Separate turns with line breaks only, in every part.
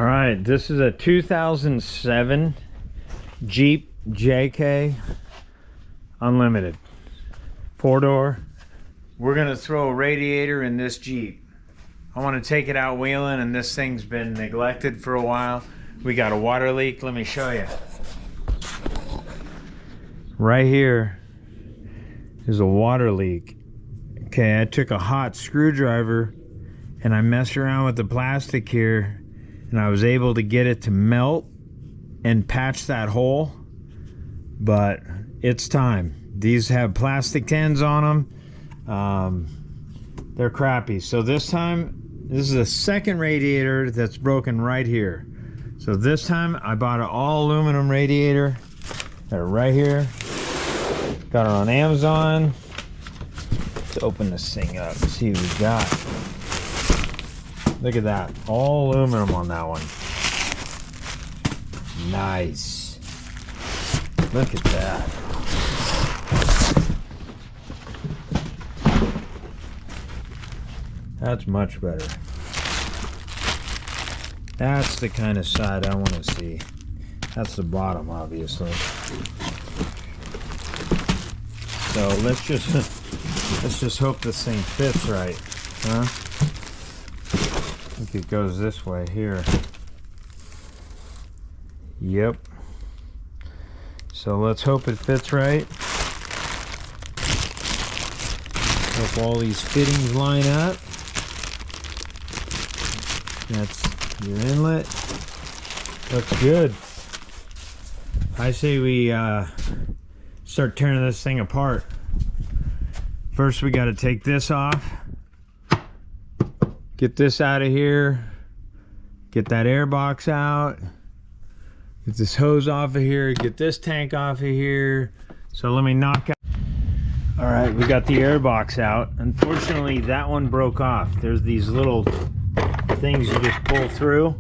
All right, this is a 2007 Jeep JK Unlimited. 4-door. We're gonna throw a radiator in this Jeep. I wanna take it out wheeling, and this thing's been neglected for a while. We got a water leak, let me show you. Right here is a water leak. Okay, I took a hot screwdriver and I messed around with the plastic here, and I was able to get it to melt and patch that hole, but it's time. These have plastic tins on them. They're crappy. So this time, this is a second radiator that's broken right here. So this time I bought an all aluminum radiator. They're right here. Got it on Amazon. Let's open this thing up and see what we got. Look at that, all aluminum on that one. Nice. Look at that. That's much better. That's the kind of side I want to see. That's the bottom, obviously. So let's just hope this thing fits right, huh? I think it goes this way here. Yep. So let's hope it fits right. Hope all these fittings line up. That's your inlet. Looks good. I say we start tearing this thing apart. First we got to take this off. Get this out of here. Get that air box out. Get this hose off of here. Get this tank off of here. So let me knock out. All right, we got the air box out. Unfortunately, that one broke off. There's these little things you just pull through.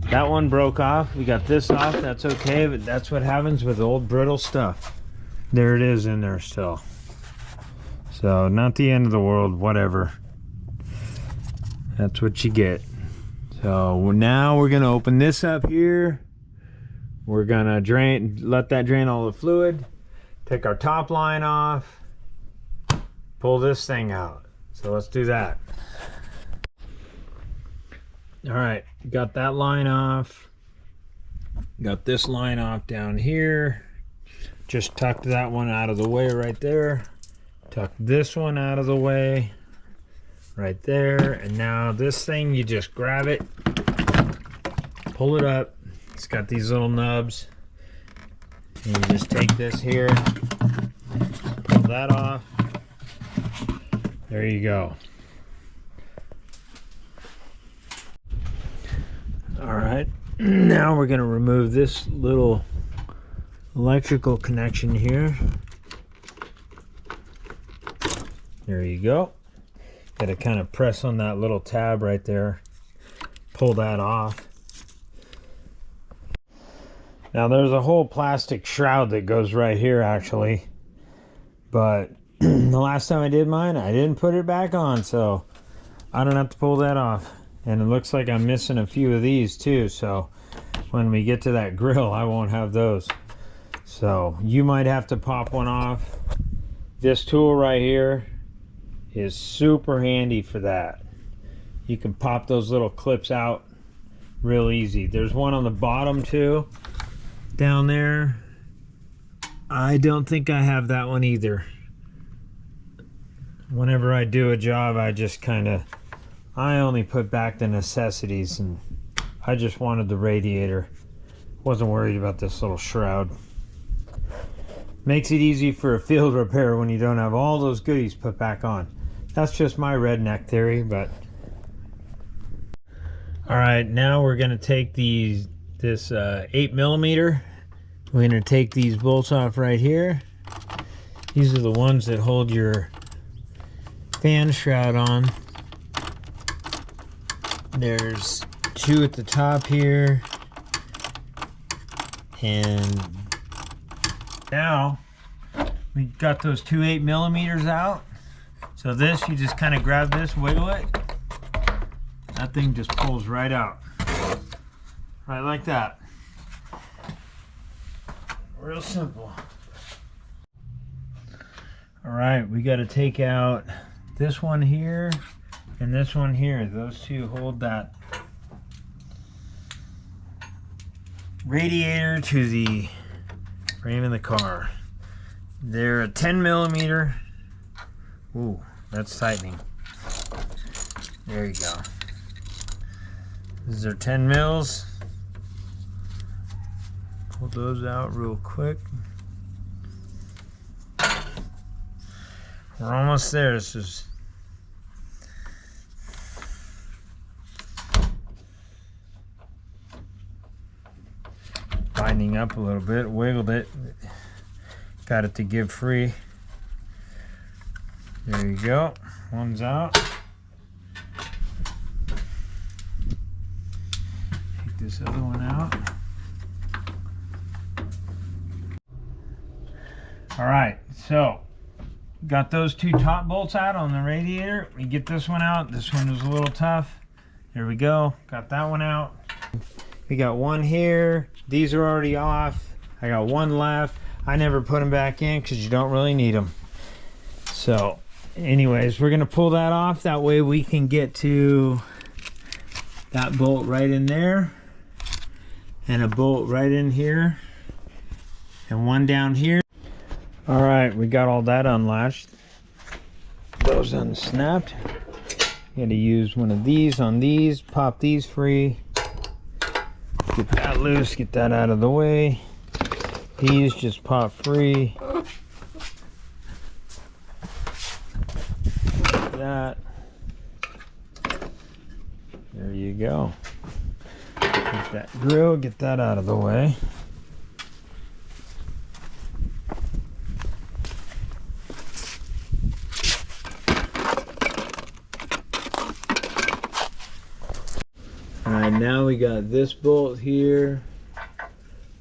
That one broke off. We got this off. That's okay, but that's what happens with old brittle stuff. There it is in there still. So not the end of the world, whatever. That's what you get. So now we're gonna open this up here. We're gonna let that drain all the fluid. Take our top line off. Pull this thing out. So let's do that. All right, got that line off. Got this line off down here. Just tucked that one out of the way right there. Tuck this one out of the way right there. And now this thing, you just grab it, pull it up. It's got these little nubs, and you just take this here, pull that off. There you go. All right, now we're going to remove this little electrical connection here. There you go. Got to kind of press on that little tab right there. Pull that off. Now there's a whole plastic shroud that goes right here actually. But the last time I did mine, I didn't put it back on, so I don't have to pull that off. And it looks like I'm missing a few of these too, so when we get to that grill, I won't have those. So you might have to pop one off. This tool right here is super handy for that. You can pop those little clips out real easy. There's one on the bottom too, down there. I don't think I have that one either. Whenever I do a job, I only put back the necessities, and I just wanted the radiator. Wasn't worried about this little shroud. Makes it easy for a field repair when you don't have all those goodies put back on. That's just my redneck theory, but. All right, now we're gonna take this 8mm. We're gonna take these bolts off right here. These are the ones that hold your fan shroud on. There's two at the top here, and now we got those two 8mm out. So this, you just kind of grab this, wiggle it, that thing just pulls right out. Right like that. Real simple. All right, we got to take out this one here and this one here. Those two hold that radiator to the frame of the car. They're a 10 millimeter. Ooh, that's tightening. There you go. These are 10 mils. Pull those out real quick. We're almost there. This is binding up a little bit. Wiggled it. Got it to give free. There you go. One's out. Take this other one out. All right, so got those two top bolts out on the radiator. We get this one out. This one was a little tough. There we go. Got that one out. We got one here. These are already off. I got one left. I never put them back in because you don't really need them. So anyways, we're gonna pull that off. That way we can get to that bolt right in there and a bolt right in here and one down here. All right, we got all that unlatched. Those unsnapped. Got to use one of these on these, pop these free. Get that loose, get that out of the way. These just pop free. That. There you go. Get that grill, get that out of the way. Alright, now we got this bolt here.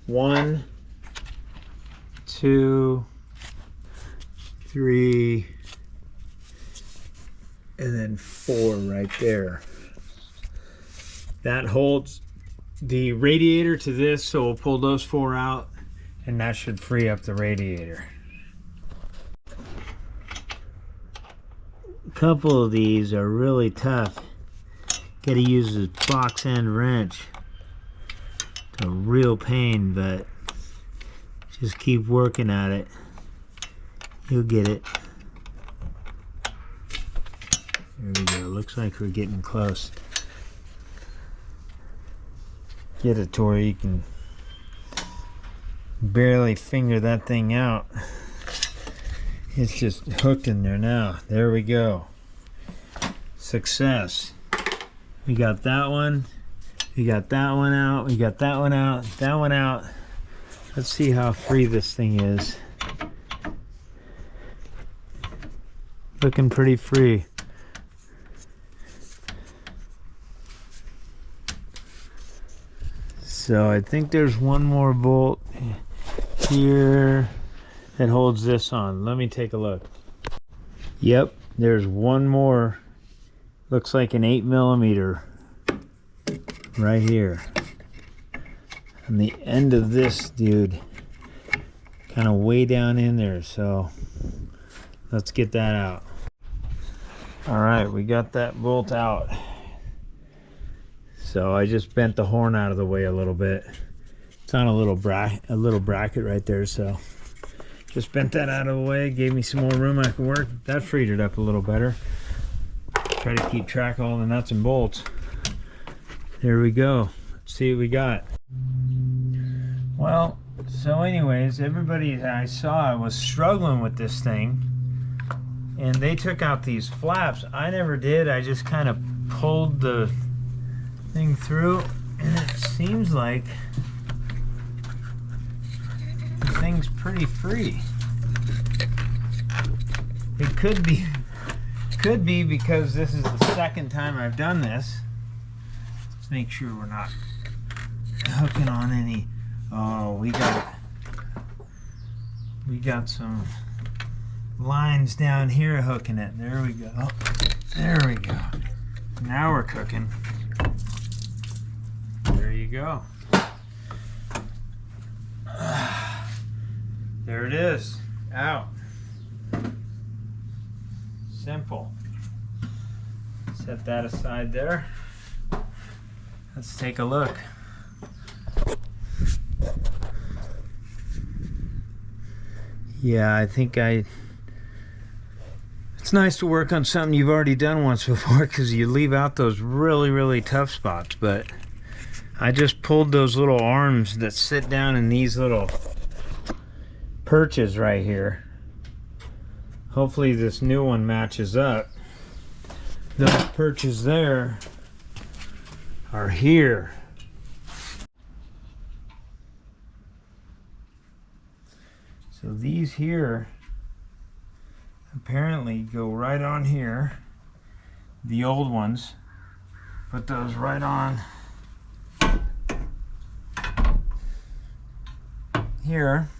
1, 2, 3, and then 4 right there. That holds the radiator to this, so we'll pull those 4 out and that should free up the radiator. A couple of these are really tough. Gotta use a box end wrench. It's a real pain, but just keep working at it. You'll get it. There we go. Looks like we're getting close. Get it to where you can barely finger that thing out. It's just hooked in there now. There we go. Success. We got that one. We got that one out. We got that one out. That one out. Let's see how free this thing is. Looking pretty free. So I think there's one more bolt here that holds this on. Let me take a look. Yep, there's one more. Looks like an 8 millimeter right here. And the end of this dude kind of way down in there, so let's get that out. All right, we got that bolt out. So I just bent the horn out of the way a little bit. It's on a little bracket right there, so just bent that out of the way, gave me some more room I could work. That freed it up a little better. Try to keep track of all the nuts and bolts. There we go. Let's see what we got. Well, so anyways, everybody that I saw was struggling with this thing, and they took out these flaps. I never did. I just kind of pulled the thing through, and it seems like the thing's pretty free. It could be because this is the second time I've done this. Let's make sure we're not hooking on any. Oh, we got some lines down here hooking it. There we go. There we go. Now we're cooking. There you go. There it is, out. Simple. Set that aside there. Let's take a look. Yeah, I think it's nice to work on something you've already done once before, because you leave out those really tough spots. But I just pulled those little arms that sit down in these little perches right here. Hopefully this new one matches up. Those perches there are here. So these here apparently go right on here. The old ones, put those right on here.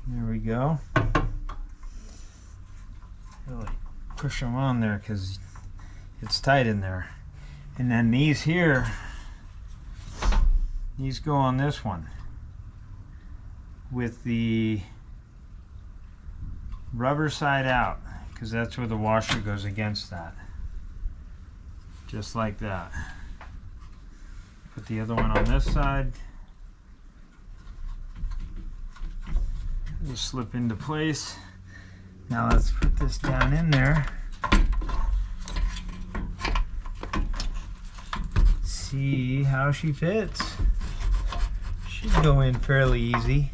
There we go. Really push them on there because it's tight in there. And then these here, these go on this one with the rubber side out, because that's where the washer goes against that. Just like that. Put the other one on this side. It'll slip into place. Now let's put this down in there. See how she fits. Should go in fairly easy.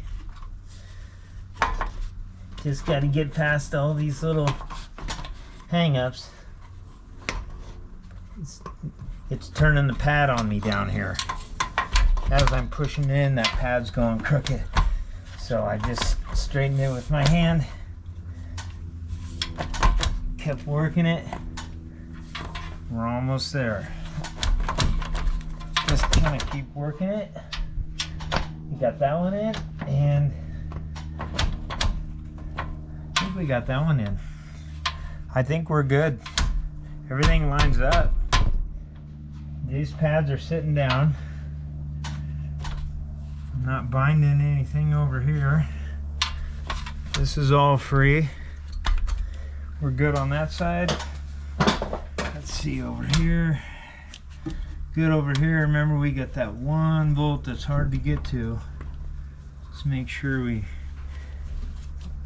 Just got to get past all these little hang-ups. It's turning the pad on me down here. As I'm pushing it in, that pad's going crooked. So I just straightened it with my hand. Kept working it. We're almost there. Just kind of keep working it. We got that one in, and I think we got that one in. I think we're good. Everything lines up. These pads are sitting down. I'm not binding anything over here. This is all free. We're good on that side. Let's see over here. Good over here. Remember, we got that one bolt that's hard to get to. Let's make sure we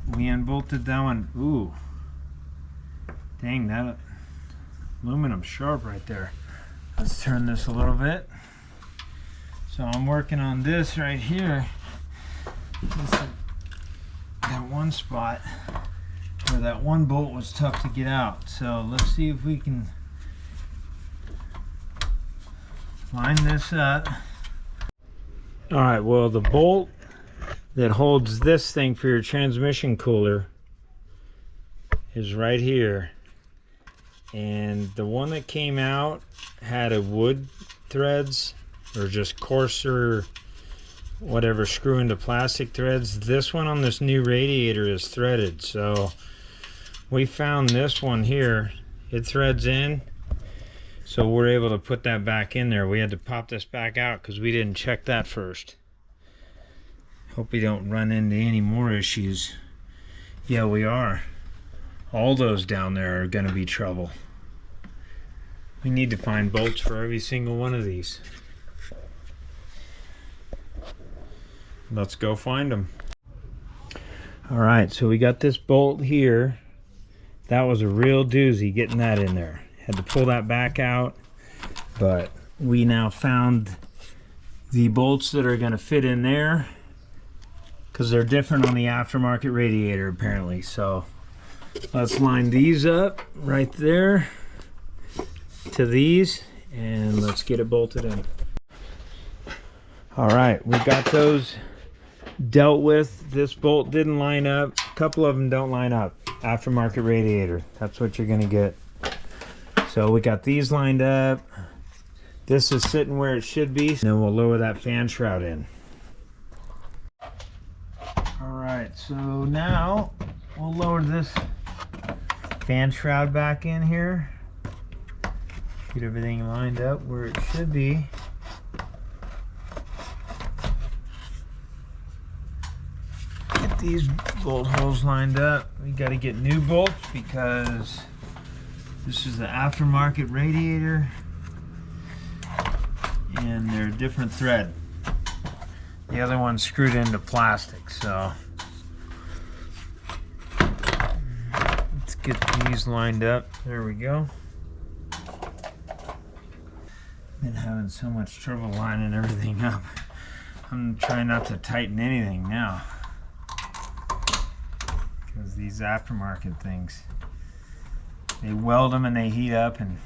unbolted that one. Ooh, dang, that aluminum sharp right there. Let's turn this a little bit. So I'm working on this right here. That one spot where that one bolt was tough to get out. So let's see if we can line this up. All right, well, the bolt that holds this thing for your transmission cooler is right here. And the one that came out had a wood threads, or just coarser, whatever, screw into plastic threads. This one on this new radiator is threaded. So we found this one here. It threads in. So we're able to put that back in there. We had to pop this back out because we didn't check that first. Hope we don't run into any more issues. Yeah, we are. All those down there are going to be trouble. We need to find bolts for every single one of these. Let's go find them. All right, so we got this bolt here. That was a real doozy getting that in there. Had to pull that back out, but we now found the bolts that are going to fit in there, because they're different on the aftermarket radiator apparently. So let's line these up right there to these, and let's get it bolted in. All right, we got those dealt with. This bolt didn't line up. A couple of them don't line up. Aftermarket radiator, that's what you're going to get. So we got these lined up. This is sitting where it should be. And then we'll lower that fan shroud in. All right, so now we'll lower this fan shroud back in here. Get everything lined up where it should be. get these bolt holes lined up. We got to get new bolts because this is the aftermarket radiator and they're a different thread. The other one's screwed into plastic, so let's get these lined up. There we go. Been having so much trouble lining everything up. I'm trying not to tighten anything now because these aftermarket things, they weld them and they heat up and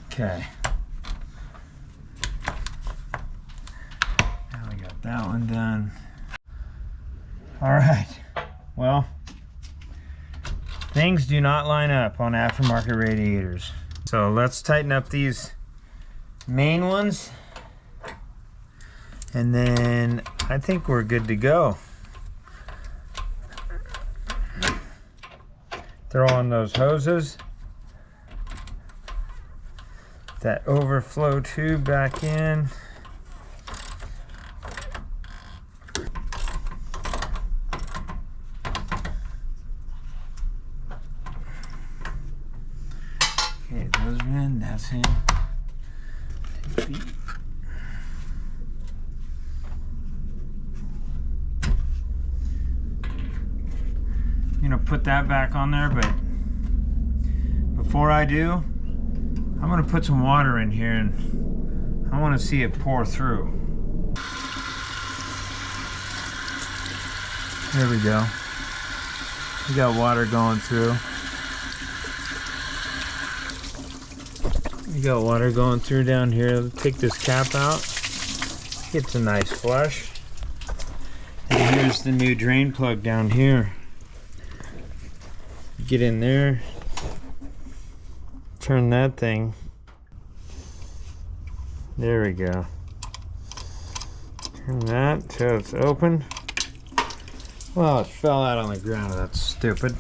okay. Now we got that one done. All right. Well, things do not line up on aftermarket radiators. So let's tighten up these main ones. And then I think we're good to go. Throw on those hoses. That overflow tube back in. Okay, those are in, that's in. I'm gonna put that back on there, but before I do, I'm gonna put some water in here and I wanna see it pour through. There we go. We got water going through. We got water going through down here. Let's take this cap out. It's a nice flush. And here's the new drain plug down here. Get in there. Turn that thing. There we go. Turn that till it's open. Well, it fell out on the ground. That's stupid.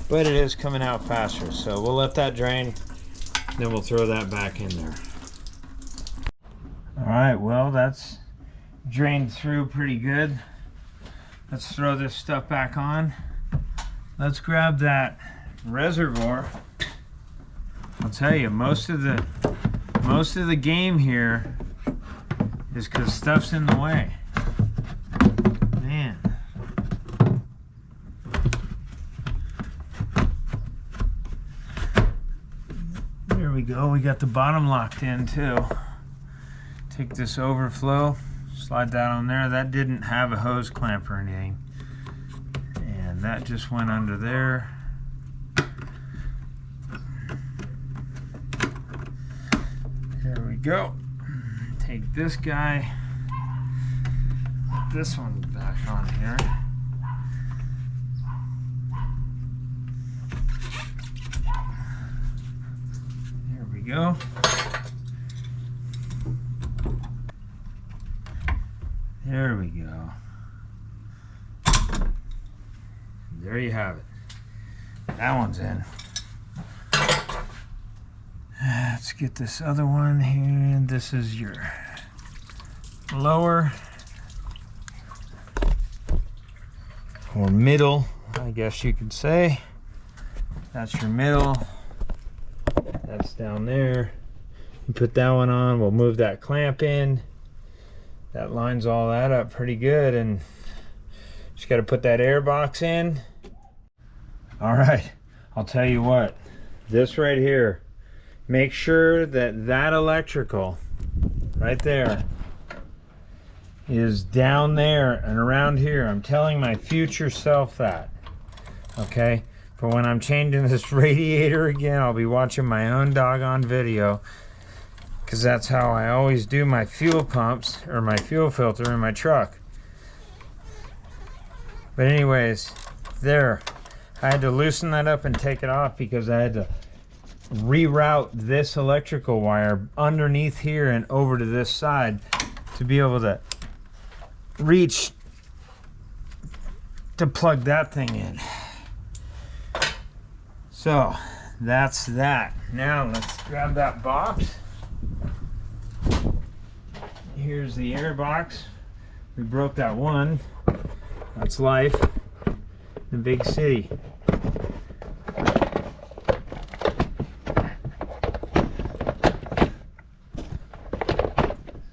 But it is coming out faster, so we'll let that drain, then we'll throw that back in there. All right, well, that's drained through pretty good. Let's throw this stuff back on. Let's grab that reservoir. I'll tell you, most of the game here is because stuff's in the way. Man. There we go. We got the bottom locked in too. Take this overflow. Slide that on there. That didn't have a hose clamp or anything. And that just went under there. There we go. Take this guy. Put this one back on here. There we go. There we go. There you have it. That one's in. Let's get this other one here. This is your lower or middle, I guess you could say. That's your middle. That's down there. You put that one on. We'll move that clamp in. That lines all that up pretty good, and just got to put that air box in. All right, I'll tell you what, this right here, make sure that that electrical right there is down there and around here. I'm telling my future self that, okay? For when I'm changing this radiator again, I'll be watching my own doggone video, because that's how I always do my fuel pumps or my fuel filter in my truck. But anyways, there. I had to loosen that up and take it off because I had to reroute this electrical wire underneath here and over to this side to be able to reach to plug that thing in. So that's that. Now let's grab that box. Here's the air box. We broke that one. That's life. The big city.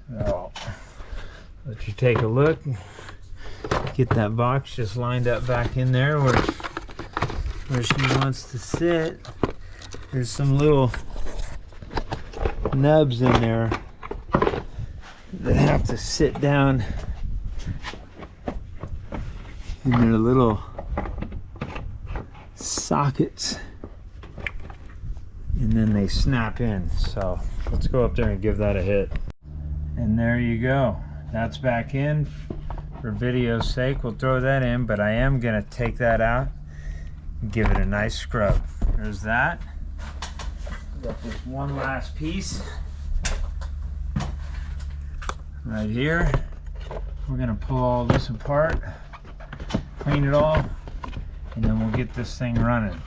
So let you take a look. Get that box just lined up back in there where she wants to sit. There's some little nubs in there that have to sit down in their little sockets, and then they snap in. So let's go up there and give that a hit. And there you go. That's back in. For video's sake, we'll throw that in, but I am gonna take that out and give it a nice scrub. There's that. Got this one last piece right here. We're gonna pull all this apart, clean it all, and then we'll get this thing running.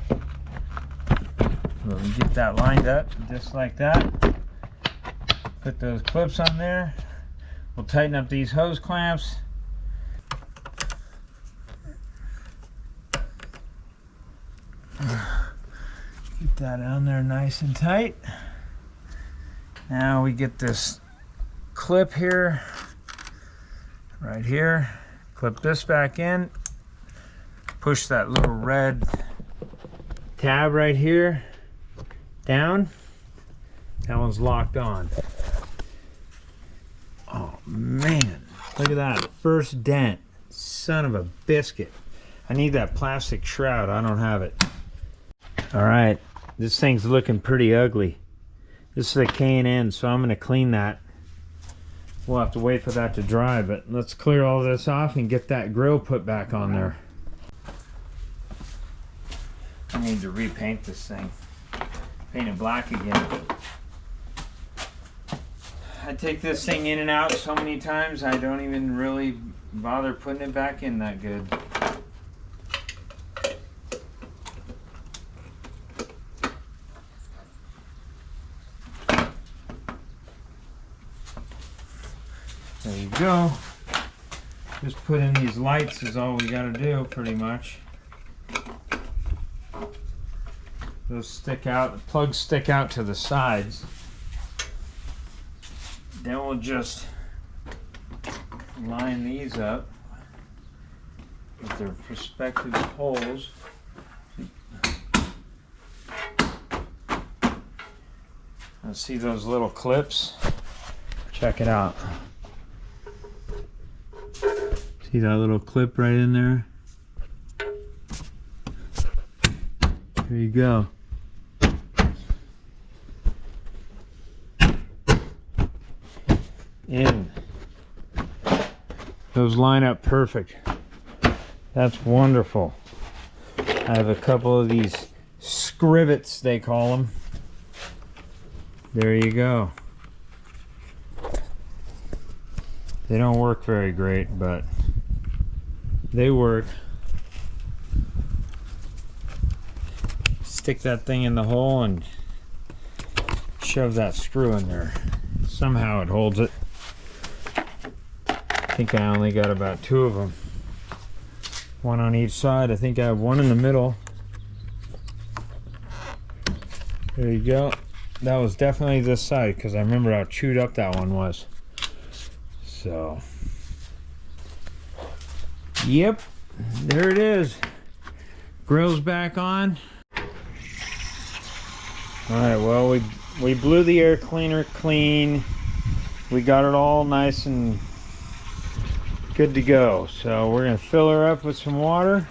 So we get that lined up just like that. Put those clips on there. We'll tighten up these hose clamps. Get that on there nice and tight. Now we get this clip here, right here. Clip this back in. Push that little red tab right here down. That one's locked on. Oh man, look at that. First dent. Son of a biscuit. I need that plastic shroud. I don't have it. Alright, this thing's looking pretty ugly. This is a K&N, so I'm going to clean that. We'll have to wait for that to dry, but let's clear all this off and get that grill put back on there. I need to repaint this thing. Paint it black again. I take this thing in and out so many times I don't even really bother putting it back in that good. There you go. Just put in these lights is all we gotta do pretty much. Those stick out, the plugs stick out to the sides. Then we'll just line these up with their respective holes. Now see those little clips? Check it out. See that little clip right in there? There you go. In. Those line up perfect. That's wonderful. I have a couple of these scrivets, they call them. There you go. They don't work very great, but they work. Stick that thing in the hole and shove that screw in there. Somehow it holds it. I think I only got about 2 of them. One on each side. I think I have one in the middle. There you go. That was definitely this side because I remember how chewed up that one was. So, yep, there it is. Grill's back on. Alright, well, we blew the air cleaner clean. We got it all nice and good to go. So we're going to fill her up with some water.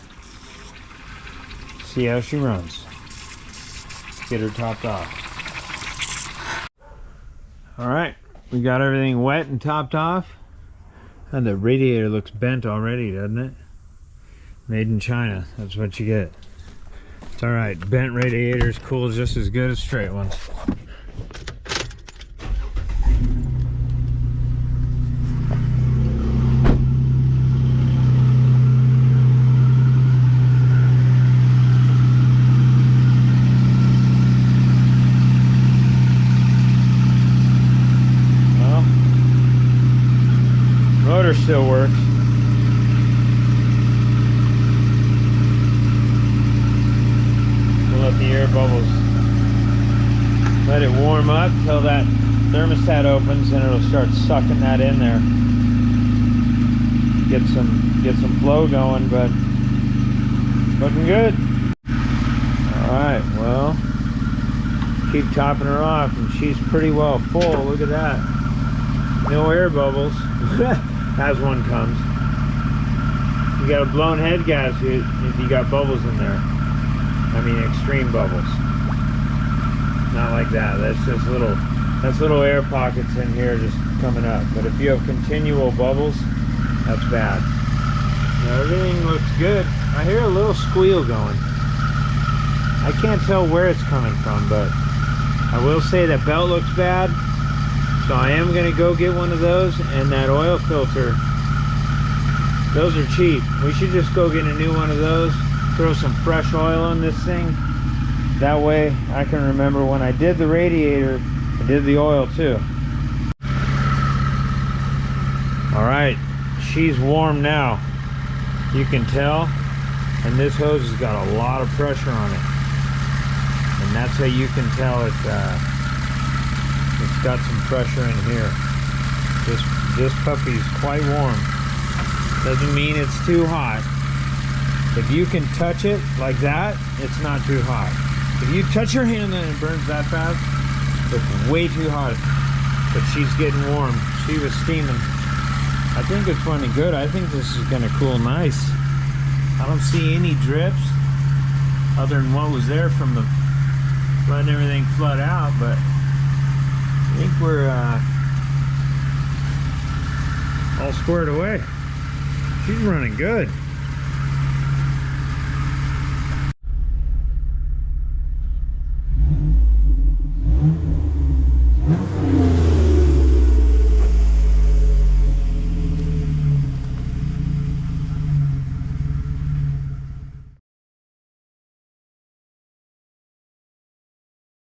See how she runs. Get her topped off. Alright, we got everything wet and topped off. And the radiator looks bent already, doesn't it? Made in China, that's what you get. It's alright, bent radiators cool just as good as straight ones. Well, motor still works. Let the air bubbles, let it warm up till that thermostat opens, and it'll start sucking that in there. Get some flow going, but looking good. Alright, well, keep topping her off, and she's pretty well full. Look at that. No air bubbles as one comes. You got a blown head gasket if you got bubbles in there. I mean, extreme bubbles. Not like that. That's little air pockets in here just coming up. But if you have continual bubbles, that's bad. Now, everything looks good. I hear a little squeal going. I can't tell where it's coming from, but I will say that belt looks bad. So I am gonna go get one of those, and that oil filter. Those are cheap. We should just go get a new one of those. Throw some fresh oil on this thing. That way I can remember when I did the radiator, I did the oil too. Alright, she's warm now. You can tell. And this hose has got a lot of pressure on it. And that's how you can tell it's got some pressure in here. This puppy's quite warm. Doesn't mean it's too hot. If you can touch it like that, it's not too hot. If you touch your hand and it burns that fast, it's way too hot. But she's getting warm. She was steaming. I think it's running good. I think this is gonna cool nice. I don't see any drips other than what was there from the letting everything flood out, but I think we're all squared away. She's running good.